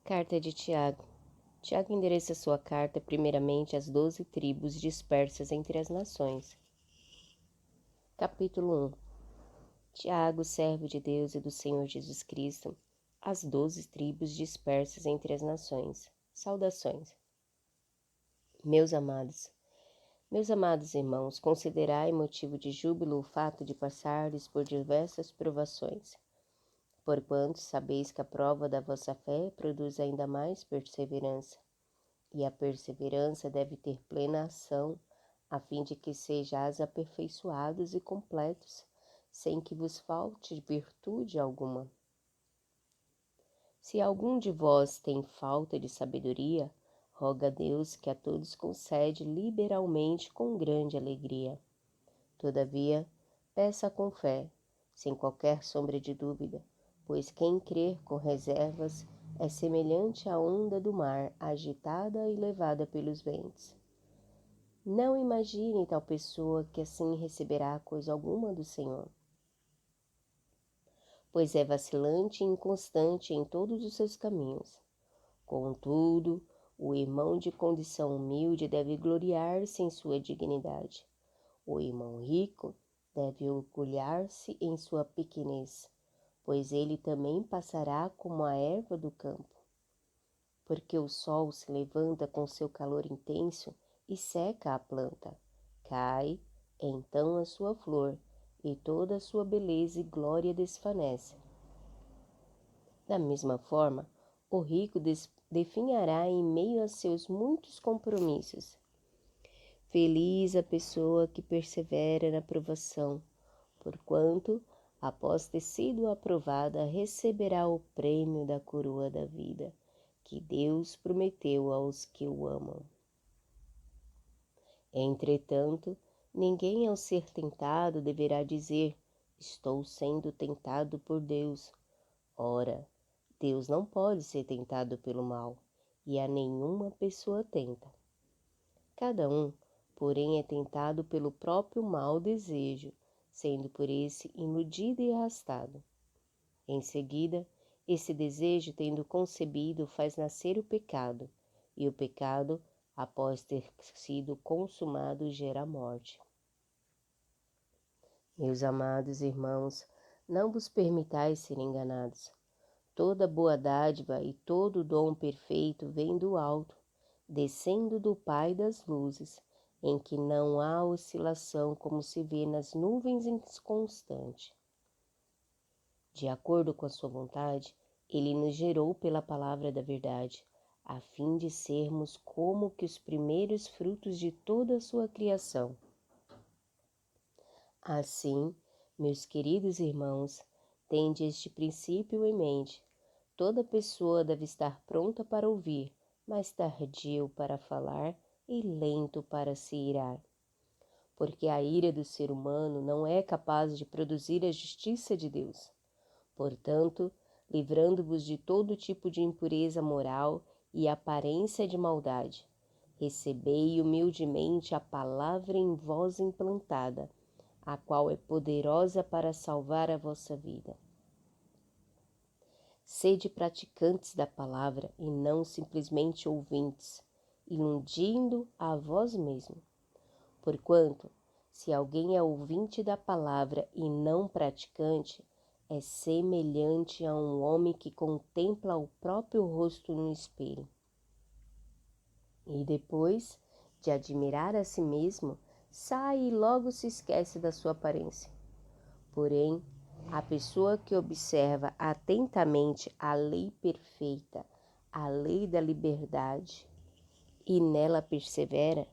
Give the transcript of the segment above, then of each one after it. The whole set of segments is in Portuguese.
Carta de Tiago. Tiago endereça sua carta primeiramente às 12 tribos dispersas entre as nações. Capítulo 1. Tiago, servo de Deus e do Senhor Jesus Cristo, às 12 tribos dispersas entre as nações. Saudações. Meus amados irmãos, considerai motivo de júbilo o fato de passardes por diversas provações, porquanto sabeis que a prova da vossa fé produz ainda mais perseverança. E a perseverança deve ter plena ação, a fim de que sejais aperfeiçoados e completos, sem que vos falte virtude alguma. Se algum de vós tem falta de sabedoria, roga a Deus que a todos concede liberalmente com grande alegria. Todavia, peça com fé, sem qualquer sombra de dúvida, pois quem crer com reservas é semelhante à onda do mar, agitada e levada pelos ventos. Não imagine tal pessoa que assim receberá coisa alguma do Senhor, pois é vacilante e inconstante em todos os seus caminhos. Contudo, o irmão de condição humilde deve gloriar-se em sua dignidade. O irmão rico deve orgulhar-se em sua pequenez, pois ele também passará como a erva do campo. Porque o sol se levanta com seu calor intenso e seca a planta. Cai, então, a sua flor, e toda a sua beleza e glória desvanece. Da mesma forma, o rico definhará em meio a seus muitos compromissos. Feliz a pessoa que persevera na provação, porquanto, após ter sido aprovada, receberá o prêmio da coroa da vida, que Deus prometeu aos que o amam. Entretanto, ninguém ao ser tentado deverá dizer: estou sendo tentado por Deus. Ora, Deus não pode ser tentado pelo mal, e a nenhuma pessoa tenta. Cada um, porém, é tentado pelo próprio mau desejo, sendo por esse iludido e arrastado. Em seguida, esse desejo, tendo concebido, faz nascer o pecado, e o pecado, após ter sido consumado, gera a morte. Meus amados irmãos, não vos permitais ser enganados. Toda boa dádiva e todo dom perfeito vem do alto, descendo do Pai das luzes, em que não há oscilação como se vê nas nuvens inconstante. De acordo com a sua vontade, ele nos gerou pela palavra da verdade, a fim de sermos como que os primeiros frutos de toda a sua criação. Assim, meus queridos irmãos, tende este princípio em mente. Toda pessoa deve estar pronta para ouvir, mas tardio para falar e lento para se irar. Porque a ira do ser humano não é capaz de produzir a justiça de Deus. Portanto, livrando-vos de todo tipo de impureza moral e aparência de maldade, recebei humildemente a palavra em vós implantada, a qual é poderosa para salvar a vossa vida. Sede praticantes da palavra e não simplesmente ouvintes, iludindo a vós mesmo. Porquanto, se alguém é ouvinte da palavra e não praticante, é semelhante a um homem que contempla o próprio rosto no espelho. E depois de admirar a si mesmo, sai e logo se esquece da sua aparência. Porém, a pessoa que observa atentamente a lei perfeita, a lei da liberdade, e nela persevera,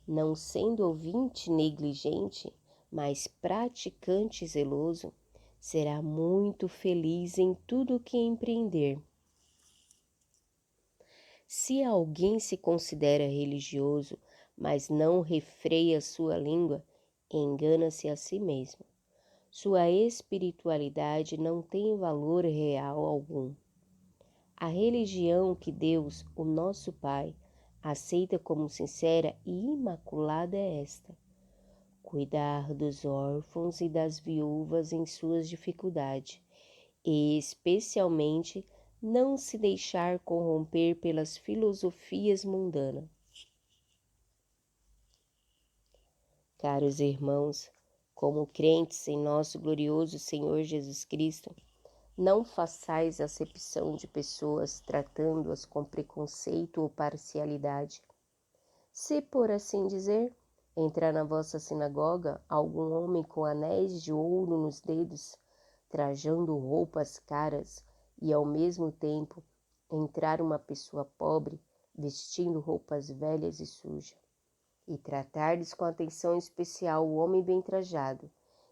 não sendo ouvinte negligente, mas praticante zeloso, será muito feliz em tudo o que empreender. Se alguém se considera religioso, mas não refreia sua língua, engana-se a si mesmo. Sua espiritualidade não tem valor real algum. A religião que Deus, o nosso Pai, aceita como sincera e imaculada é esta: cuidar dos órfãos e das viúvas em suas dificuldades, e especialmente não se deixar corromper pelas filosofias mundanas. Caros irmãos, como crentes em nosso glorioso Senhor Jesus Cristo, não façais acepção de pessoas tratando-as com preconceito ou parcialidade. Se, por assim dizer, entrar na vossa sinagoga algum homem com anéis de ouro nos dedos, trajando roupas caras, e ao mesmo tempo entrar uma pessoa pobre, vestindo roupas velhas e sujas, e tratardes com atenção especial o homem bem trajado,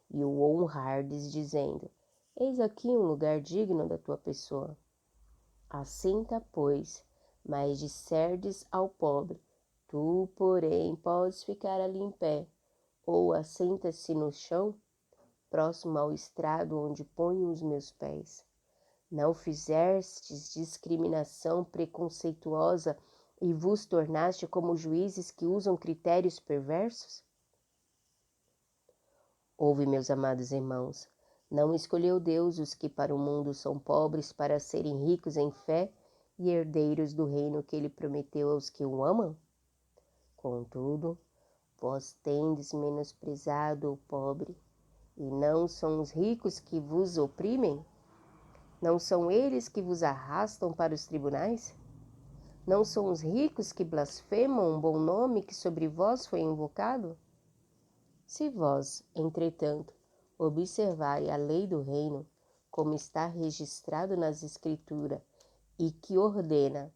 e o honrardes, dizendo: eis aqui um lugar digno da tua pessoa. Assenta, pois, mas disserdes ao pobre: tu, porém, podes ficar ali em pé, ou assenta-se no chão, próximo ao estrado onde ponho os meus pés. Não fizestes discriminação preconceituosa e vos tornaste como juízes que usam critérios perversos? Ouve, meus amados irmãos, não escolheu Deus os que para o mundo são pobres para serem ricos em fé e herdeiros do reino que ele prometeu aos que o amam? Contudo, vós tendes menosprezado o pobre, e não são os ricos que vos oprimem? Não são eles que vos arrastam para os tribunais? Não são os ricos que blasfemam o bom nome que sobre vós foi invocado? Se vós, entretanto, observai a lei do reino, como está registrado nas Escrituras, e que ordena: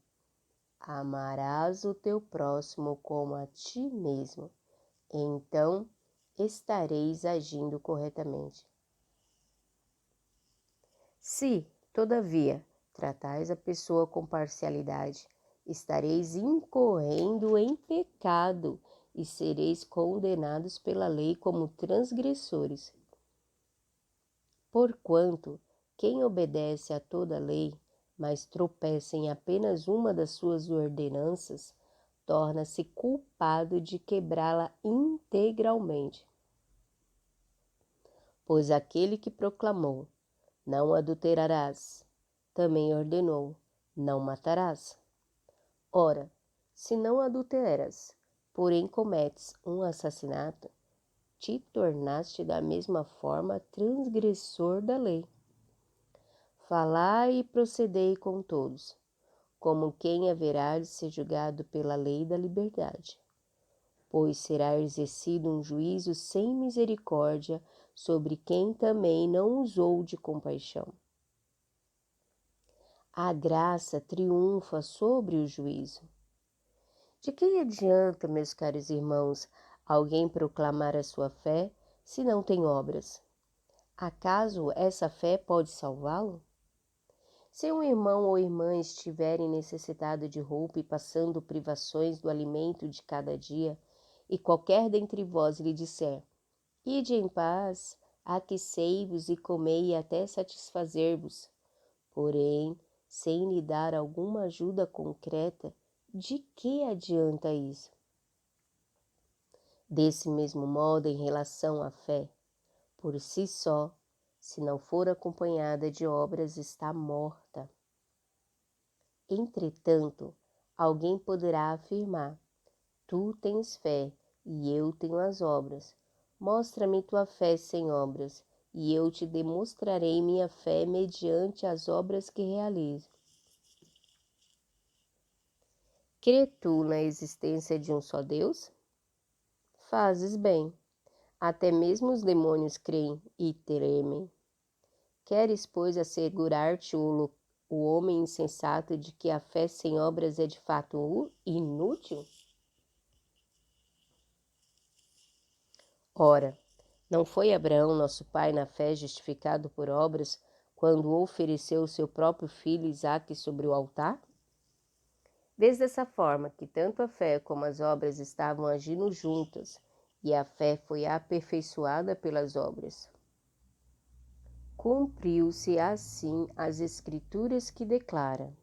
amarás o teu próximo como a ti mesmo, então estareis agindo corretamente. Se, todavia, tratais a pessoa com parcialidade, estareis incorrendo em pecado e sereis condenados pela lei como transgressores. Porquanto, quem obedece a toda a lei, mas tropeça em apenas uma das suas ordenanças, torna-se culpado de quebrá-la integralmente. Pois aquele que proclamou: não adulterarás, também ordenou: não matarás. Ora, se não adulteras, porém cometes um assassinato, te tornaste da mesma forma transgressor da lei. Falai e procedei com todos, como quem haverá de ser julgado pela lei da liberdade, pois será exercido um juízo sem misericórdia sobre quem também não usou de compaixão. A graça triunfa sobre o juízo. De que adianta, meus caros irmãos, alguém proclamar a sua fé se não tem obras? Acaso essa fé pode salvá-lo? Se um irmão ou irmã estiverem necessitado de roupa e passando privações do alimento de cada dia, e qualquer dentre vós lhe disser: ide em paz, aquecei-vos e comei até satisfazer-vos, porém, sem lhe dar alguma ajuda concreta, de que adianta isso? Desse mesmo modo, em relação à fé, por si só, se não for acompanhada de obras, está morta. Entretanto, alguém poderá afirmar: tu tens fé e eu tenho as obras. Mostra-me tua fé sem obras, e eu te demonstrarei minha fé mediante as obras que realizo. Crê tu na existência de um só Deus? Fazes bem. Até mesmo os demônios creem e tremem. Queres, pois, assegurar-te o homem insensato de que a fé sem obras é de fato inútil? Ora, não foi Abraão, nosso pai, na fé justificado por obras, quando ofereceu o seu próprio filho Isaque sobre o altar? Vês dessa forma que tanto a fé como as obras estavam agindo juntas, e a fé foi aperfeiçoada pelas obras. Cumpriu-se assim as Escrituras que declara: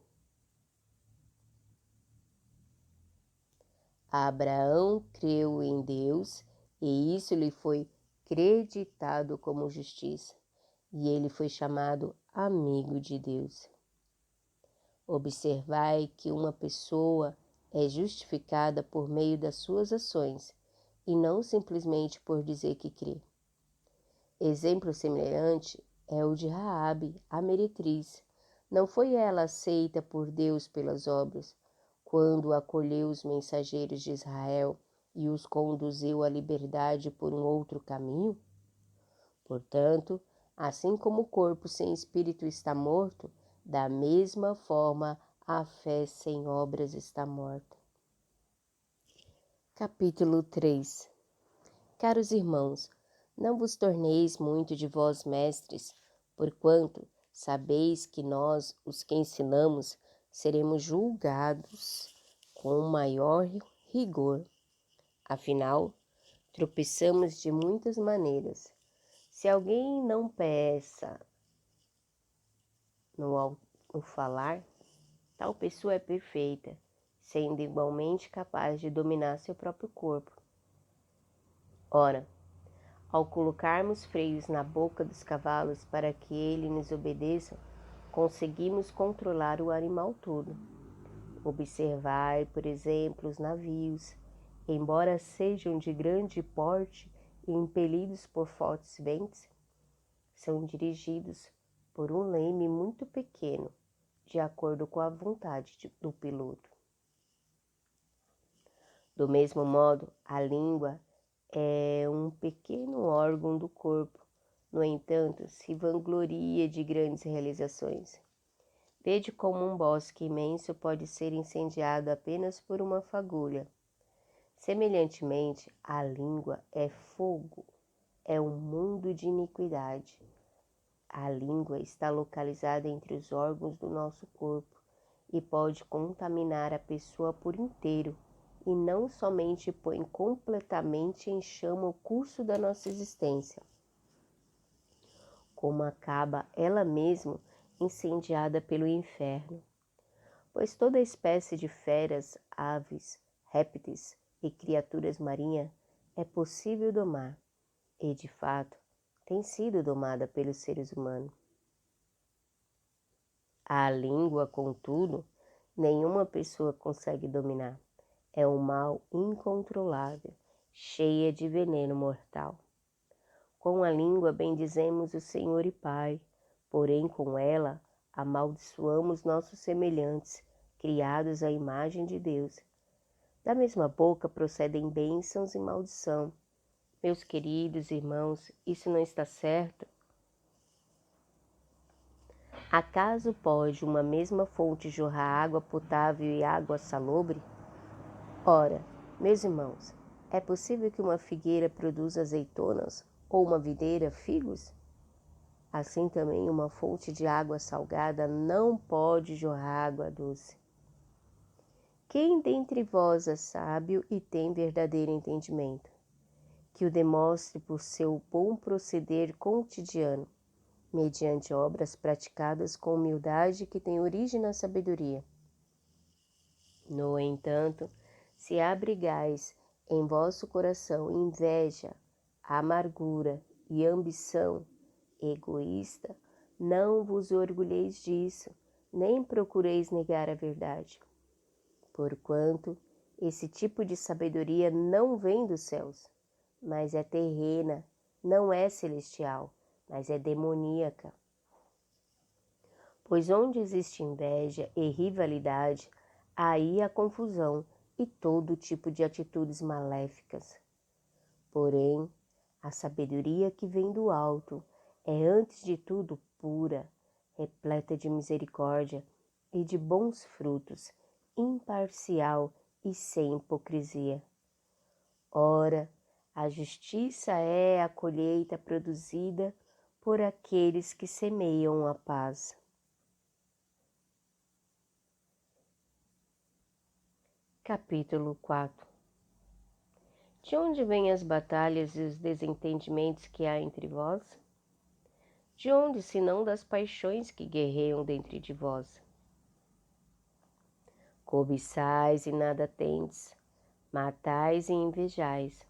Abraão creu em Deus, e isso lhe foi creditado como justiça, e ele foi chamado amigo de Deus. Observai que uma pessoa é justificada por meio das suas ações e não simplesmente por dizer que crê. Exemplo semelhante é o de Raabe, a meretriz. Não foi ela aceita por Deus pelas obras, quando acolheu os mensageiros de Israel e os conduziu à liberdade por um outro caminho? Portanto, assim como o corpo sem espírito está morto, da mesma forma a fé sem obras está morta. Capítulo 3. Caros irmãos, não vos torneis muito de vós mestres, porquanto sabeis que nós, os que ensinamos, seremos julgados com maior rigor. Afinal, tropeçamos de muitas maneiras. Se alguém não peça no falar, tal pessoa é perfeita, sendo igualmente capaz de dominar seu próprio corpo. Ora, ao colocarmos freios na boca dos cavalos para que eles nos obedeçam, conseguimos controlar o animal todo. Observai, por exemplo, os navios. Embora sejam de grande porte e impelidos por fortes ventos, são dirigidos por um leme muito pequeno, de acordo com a vontade do piloto. Do mesmo modo, a língua é um pequeno órgão do corpo, no entanto, se vangloria de grandes realizações. Vede como um bosque imenso pode ser incendiado apenas por uma fagulha. Semelhantemente, a língua é fogo, é um mundo de iniquidade. A língua está localizada entre os órgãos do nosso corpo e pode contaminar a pessoa por inteiro, e não somente põe completamente em chama o curso da nossa existência, como acaba ela mesma incendiada pelo inferno. Pois toda espécie de feras, aves, répteis e criaturas marinhas é possível domar, e de fato tem sido domada pelos seres humanos. A língua, contudo, nenhuma pessoa consegue dominar. É um mal incontrolável, cheia de veneno mortal. Com a língua bendizemos o Senhor e Pai, porém com ela amaldiçoamos nossos semelhantes, criados à imagem de Deus. Da mesma boca procedem bênçãos e maldição. Meus queridos irmãos, isso não está certo? Acaso pode uma mesma fonte jorrar água potável e água salobre? Ora, meus irmãos, é possível que uma figueira produza azeitonas ou uma videira figos? Assim também uma fonte de água salgada não pode jorrar água doce. Quem dentre vós é sábio e tem verdadeiro entendimento? Que o demonstre por seu bom proceder cotidiano, mediante obras praticadas com humildade que tem origem na sabedoria. No entanto, se abrigais em vosso coração inveja, amargura e ambição egoísta, não vos orgulheis disso, nem procureis negar a verdade. Porquanto esse tipo de sabedoria não vem dos céus, mas é terrena, não é celestial, mas é demoníaca. Pois onde existe inveja e rivalidade, aí há confusão e todo tipo de atitudes maléficas. Porém, a sabedoria que vem do alto é antes de tudo pura, repleta de misericórdia e de bons frutos, imparcial e sem hipocrisia. Ora, a justiça é a colheita produzida por aqueles que semeiam a paz. Capítulo 4. De onde vêm as batalhas e os desentendimentos que há entre vós? De onde, senão das paixões que guerreiam dentro de vós? Cobiçais e nada tendes, matais e invejais,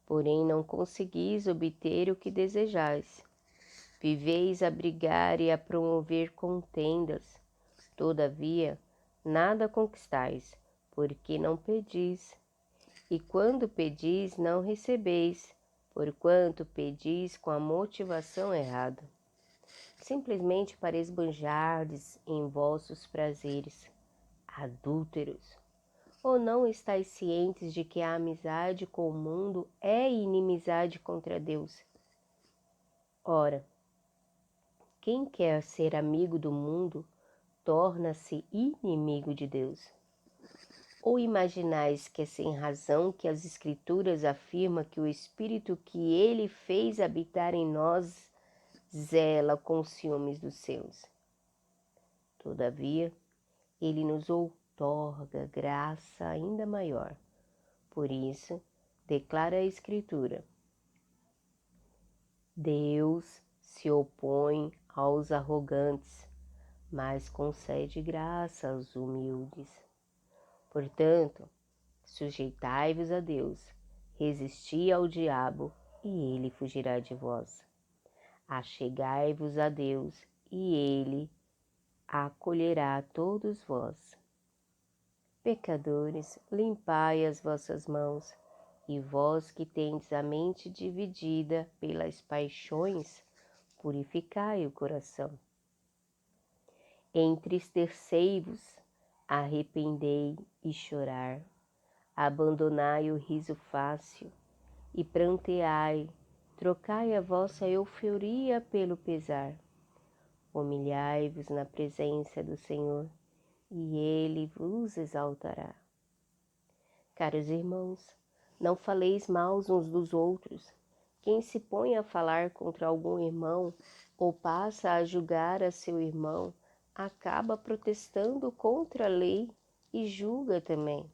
porém não conseguis obter o que desejais. Viveis a brigar e a promover contendas, Todavia, nada conquistais, porque não pedis. E quando pedis, não recebeis, porquanto pedis com a motivação errada, simplesmente para esbanjardes em vossos prazeres. Adúlteros! Ou não estáis cientes de que a amizade com o mundo é inimizade contra Deus? Ora, quem quer ser amigo do mundo torna-se inimigo de Deus. Ou imaginais que é sem razão que as Escrituras afirmam que o Espírito que Ele fez habitar em nós zela com os ciúmes dos seus? Todavia, Ele nos outorga graça ainda maior. Por isso, declara a Escritura: Deus se opõe aos arrogantes, mas concede graça aos humildes. Portanto, sujeitai-vos a Deus, resisti ao diabo, e ele fugirá de vós. Achegai-vos a Deus, e ele acolherá a todos vós. Pecadores, limpai as vossas mãos, e vós que tendes a mente dividida pelas paixões, purificai o coração. Entristecei-vos, arrependei e chorar. Abandonai o riso fácil e pranteai, trocai a vossa euforia pelo pesar. Humilhai-vos na presença do Senhor, e Ele vos exaltará. Caros irmãos, não faleis mal uns dos outros. Quem se põe a falar contra algum irmão ou passa a julgar a seu irmão, acaba protestando contra a lei e julga também.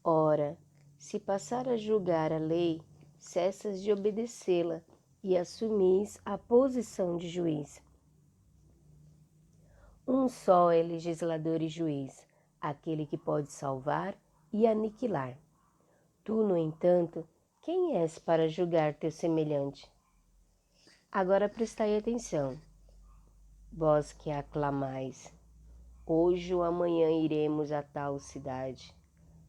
Ora, se passar a julgar a lei, cessas de obedecê-la e assumis a posição de juiz. Um só é legislador e juiz, aquele que pode salvar e aniquilar. Tu, no entanto, quem és para julgar teu semelhante? Agora prestai atenção, vós que aclamais. Hoje ou amanhã iremos a tal cidade.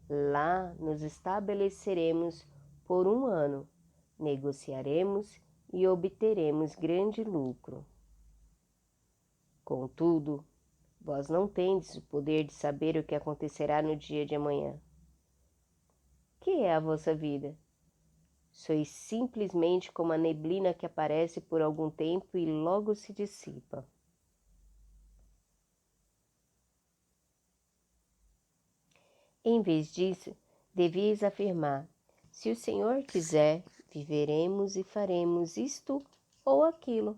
Lá nos estabeleceremos por 1 ano, negociaremos e obteremos grande lucro. Contudo, vós não tendes o poder de saber o que acontecerá no dia de amanhã. Que é a vossa vida? Sois simplesmente como a neblina que aparece por algum tempo e logo se dissipa. Em vez disso, devíeis afirmar: se o Senhor quiser, viveremos e faremos isto ou aquilo.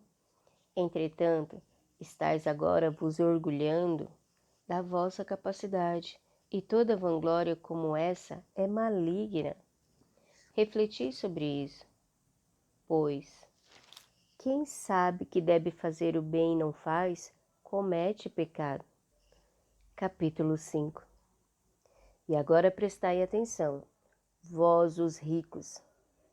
Entretanto, estáis agora vos orgulhando da vossa capacidade, e toda vanglória como essa é maligna. Refleti sobre isso, pois quem sabe que deve fazer o bem e não faz, comete pecado. Capítulo 5. E agora prestai atenção, vós os ricos,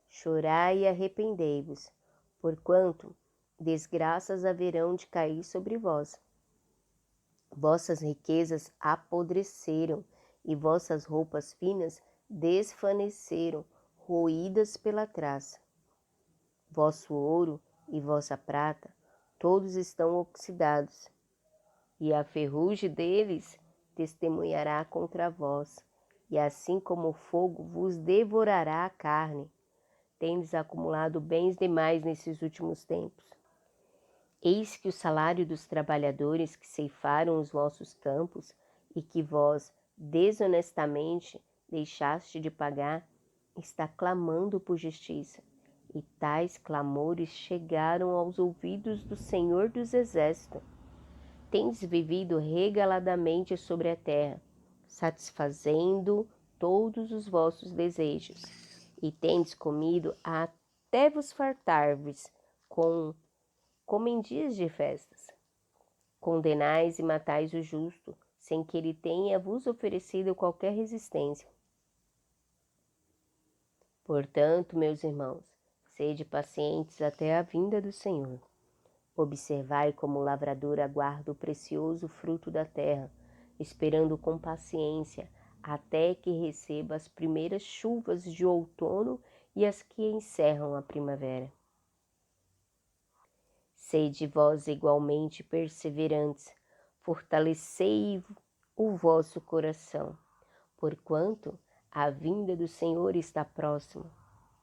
chorai e arrependei-vos, porquanto desgraças haverão de cair sobre vós. Vossas riquezas apodreceram e vossas roupas finas desfaneceram, roídas pela traça. Vosso ouro e vossa prata, todos estão oxidados, e a ferrugem deles testemunhará contra vós, e assim como o fogo vos devorará a carne. Tendes acumulado bens demais nesses últimos tempos. Eis que o salário dos trabalhadores que ceifaram os vossos campos e que vós desonestamente deixaste de pagar, está clamando por justiça, e tais clamores chegaram aos ouvidos do Senhor dos Exércitos. Tendes vivido regaladamente sobre a terra, satisfazendo todos os vossos desejos, e tendes comido até vos fartar-vos como em dias de festas. Condenais e matais o justo, sem que ele tenha vos oferecido qualquer resistência. Portanto, meus irmãos, sede pacientes até a vinda do Senhor. Observai como o lavrador aguarda o precioso fruto da terra, esperando com paciência até que receba as primeiras chuvas de outono e as que encerram a primavera. Sede vós igualmente perseverantes, fortalecei o vosso coração, porquanto a vinda do Senhor está próxima.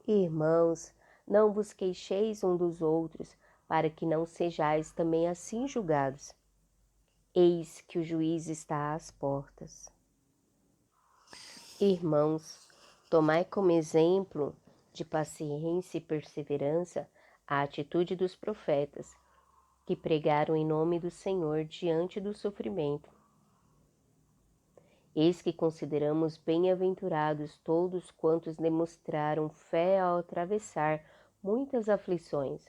Irmãos, não vos queixeis um dos outros, para que não sejais também assim julgados. Eis que o juiz está às portas. Irmãos, tomai como exemplo de paciência e perseverança a atitude dos profetas, que pregaram em nome do Senhor diante do sofrimento. Eis que consideramos bem-aventurados todos quantos demonstraram fé ao atravessar muitas aflições.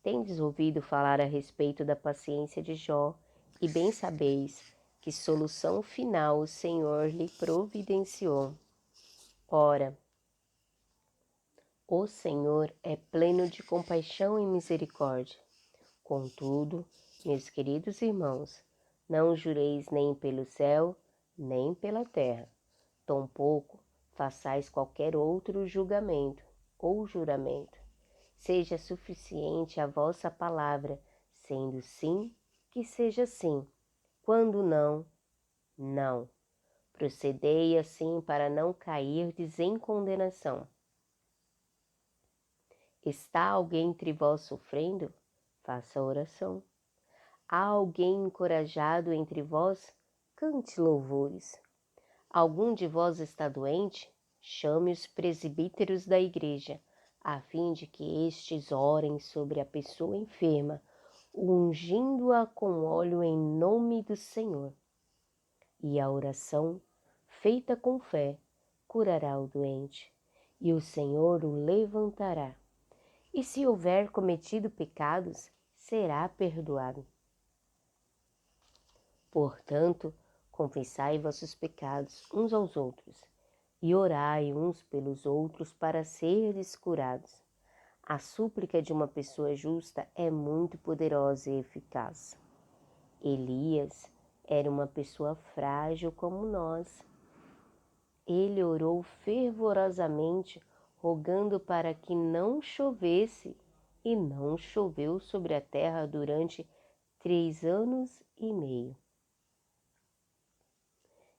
Tendes ouvido falar a respeito da paciência de Jó, e bem sabeis que solução final o Senhor lhe providenciou. Ora, o Senhor é pleno de compaixão e misericórdia. Contudo, meus queridos irmãos, não jureis nem pelo céu, nem pela terra. Tampouco façais qualquer outro julgamento ou juramento. Seja suficiente a vossa palavra, sendo sim, que seja sim, quando não, não. Procedei assim para não cairdes em condenação. Está alguém entre vós sofrendo? Faça oração. Há alguém encorajado entre vós? Cante louvores. Algum de vós está doente? Chame os presbíteros da igreja, a fim de que estes orem sobre a pessoa enferma, ungindo-a com óleo em nome do Senhor. E a oração, feita com fé, curará o doente, e o Senhor o levantará. E se houver cometido pecados, será perdoado. Portanto, confessai vossos pecados uns aos outros, e orai uns pelos outros para serdes curados. A súplica de uma pessoa justa é muito poderosa e eficaz. Elias era uma pessoa frágil como nós. Ele orou fervorosamente, rogando para que não chovesse, e não choveu sobre a terra durante 3 anos e meio.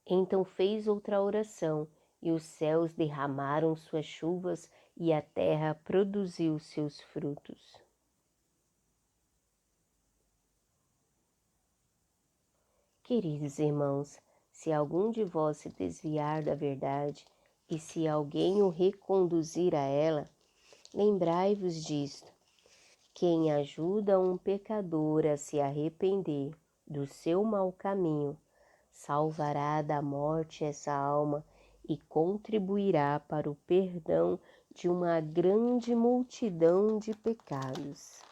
Então fez outra oração, e os céus derramaram suas chuvas, e a terra produziu seus frutos. Queridos irmãos, se algum de vós se desviar da verdade, e se alguém o reconduzir a ela, lembrai-vos disto: quem ajuda um pecador a se arrepender do seu mau caminho, salvará da morte essa alma e contribuirá para o perdão de uma grande multidão de pecados.